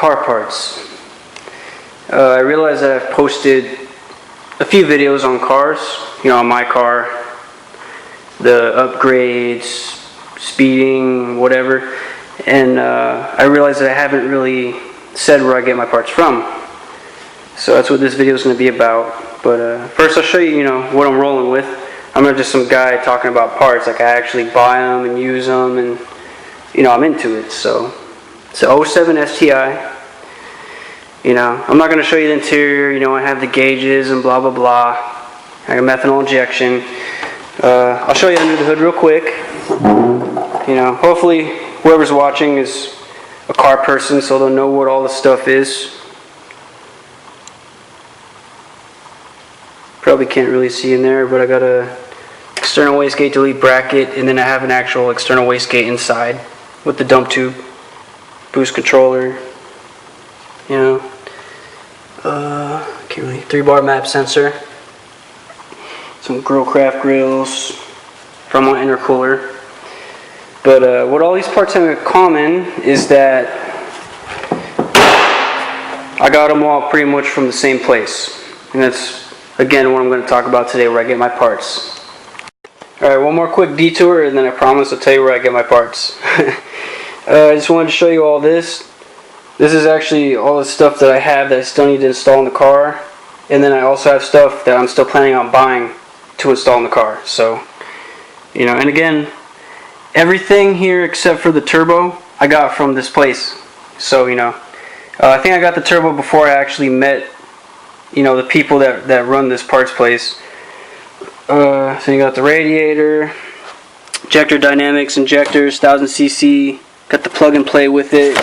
car parts. I realized that I've posted a few videos on cars, on my car, the upgrades, speeding, whatever, and I realized that I haven't really said where I get my parts from. So that's what this video is going to be about. But first I'll show you, what I'm rolling with. I'm not just some guy talking about parts. Like, I actually buy them and use them, and I'm into it. So it's an 07 STI. I'm not going to show you the interior. I have the gauges and blah blah blah. I got methanol injection. I'll show you under the hood real quick. Hopefully whoever's watching is a car person, so they'll know what all the stuff is. Probably can't really see in there, but I got a external wastegate delete bracket, and then I have an actual external wastegate inside with the dump tube, boost controller, can't really, 3-bar map sensor, some Grillcraft grills from my intercooler. But what all these parts have in common is that I got them all pretty much from the same place, and that's again what I'm going to talk about today, where I get my parts. Alright, one more quick detour, and then I promise I'll tell you where I get my parts. I just wanted to show you all this. This is actually all the stuff that I have that I still need to install in the car, and then I also have stuff that I'm still planning on buying to install in the car. So, and again, everything here except for the turbo I got from this place. So, I think I got the turbo before I actually met, the people that run this parts place. So you got the radiator, Injector Dynamics injectors, 1000cc, got the plug and play with it.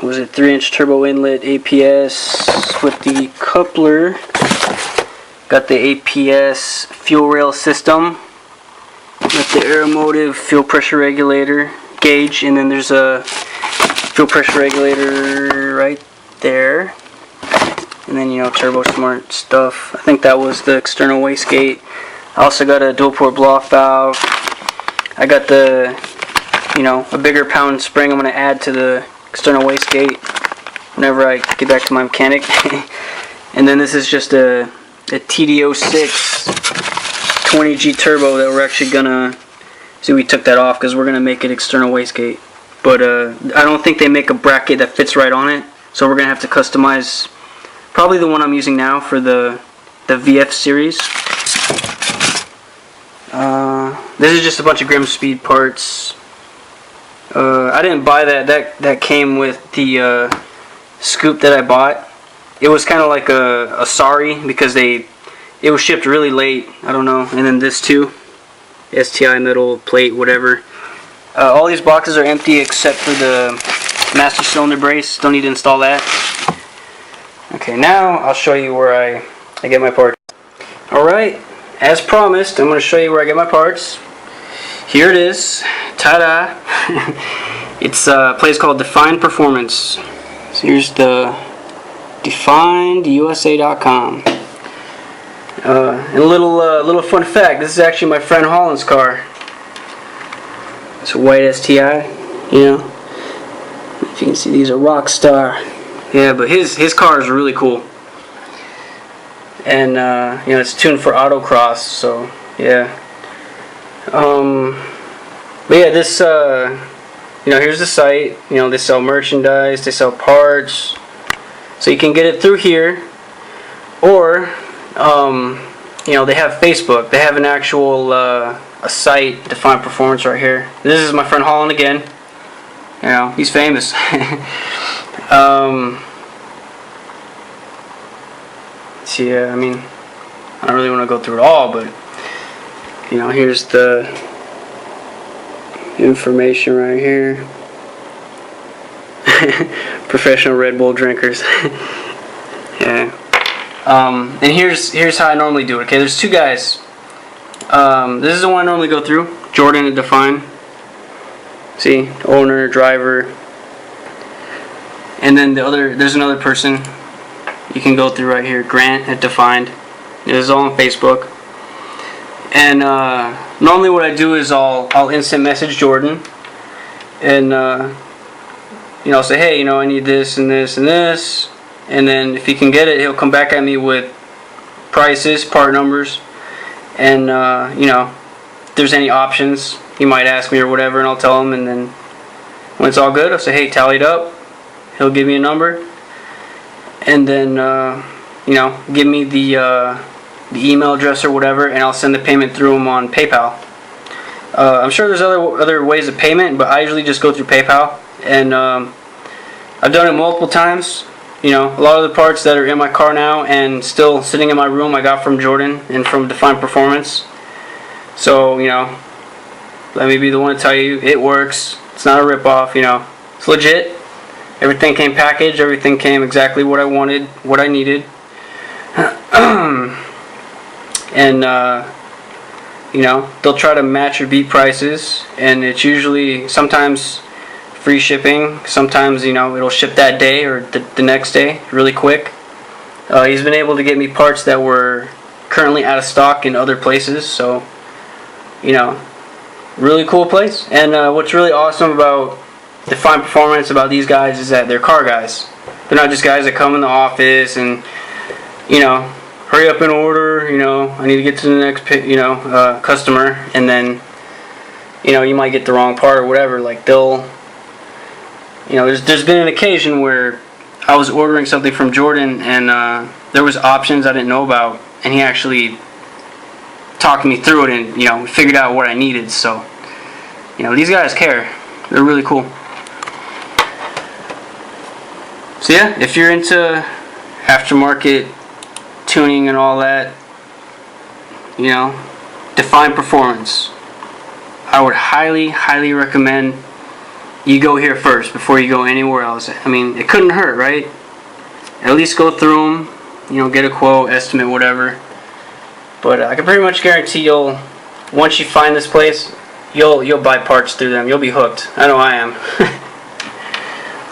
Was it 3-inch turbo inlet APS with the coupler. Got the APS fuel rail system. Got the Aeromotive fuel pressure regulator gauge, and then there's a fuel pressure regulator right there. And then, Turbo Smart stuff. I think that was the external wastegate. I also got a dual port blow off valve. I got the, a bigger pound spring I'm going to add to the external wastegate whenever I get back to my mechanic. And then this is just a TD06 20G turbo that we're actually going to, see, we took that off because we're going to make it external wastegate. But I don't think they make a bracket that fits right on it, so we're going to have to customize probably the one I'm using now for the VF series. This is just a bunch of Grimm Speed parts. I didn't buy that. That came with the scoop that I bought. It was kind of like a sorry, because it was shipped really late. I don't know. And then this too, STI metal plate, whatever. All these boxes are empty except for the master cylinder brace. Don't need to install that. Okay, now I'll show you where I get my parts. Alright, as promised, I'm going to show you where I get my parts. Here it is. Ta-da! It's a place called Defined Performance. So here's the DefinedUSA.com. And a little fun fact, this is actually my friend Holland's car. It's a white STI, If you can see, these are Rockstar. Yeah, but his car is really cool, and it's tuned for autocross. So yeah, but yeah, this here's the site. They sell merchandise, they sell parts, so you can get it through here, or they have Facebook. They have an actual a site, Defined Performance, right here. This is my friend Holland again. He's famous. Yeah, I don't really want to go through it all, but here's the information right here. Professional Red Bull drinkers. Yeah. And here's how I normally do it. Okay, there's two guys. This is the one I normally go through. Jordan at Define. See, owner, driver, and then there's another person you can go through right here, Grant at Defined. This is all on Facebook. And normally what I do is I'll instant message Jordan, and you know, say, hey, you know, I need this and this and this, and then if he can get it, he'll come back at me with prices, part numbers, and you know, if there's any options, he might ask me or whatever, and I'll tell him, and then when it's all good, I'll say, hey, tally it up. He'll give me a number, and then you know, give me the email address or whatever, and I'll send the payment through him on PayPal. I'm sure there's other ways of payment, but I usually just go through PayPal, and I've done it multiple times. You know, a lot of the parts that are in my car now and still sitting in my room I got from Jordan and from Define Performance. So, you know, let me be the one to tell you, it works. It's not a ripoff, you know. It's legit. Everything came packaged. Everything came exactly what I wanted, what I needed. And, you know, they'll try to match or beat prices. And it's usually sometimes free shipping. Sometimes, you know, it'll ship that day or the next day really quick. He's been able to get me parts that were currently out of stock in other places. So, you know, really cool place. And what's really awesome about Define Performance, about these guys, is that they're car guys. They're not just guys that come in the office and, you know, hurry up and order, you know, I need to get to the next, you know, customer, and then, you know, you might get the wrong part or whatever. Like, they'll, you know, there's been an occasion where I was ordering something from Jordan, and there was options I didn't know about, and he actually talked me through it, and, you know, figured out what I needed. So, you know, these guys care. They're really cool. So yeah, if you're into aftermarket tuning and all that, you know, Define Performance, I would highly recommend you go here first before you go anywhere else. I mean, it couldn't hurt, right? At least go through them, you know, get a quote, estimate, whatever. But I can pretty much guarantee you'll, once you find this place, you'll buy parts through them. You'll be hooked. I know I am.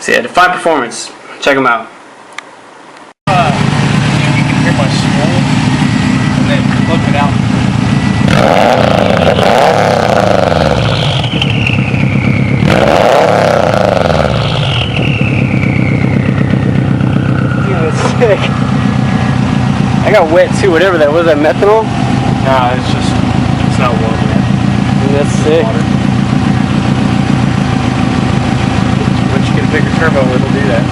So yeah, Define Performance. Check them out. You can hear my spool and then look it out. Dude, that's sick. I got wet too. Whatever that was, that methanol? Nah, it's not warm yet. Dude, that's sick. Once you get a bigger turbo, it'll do that.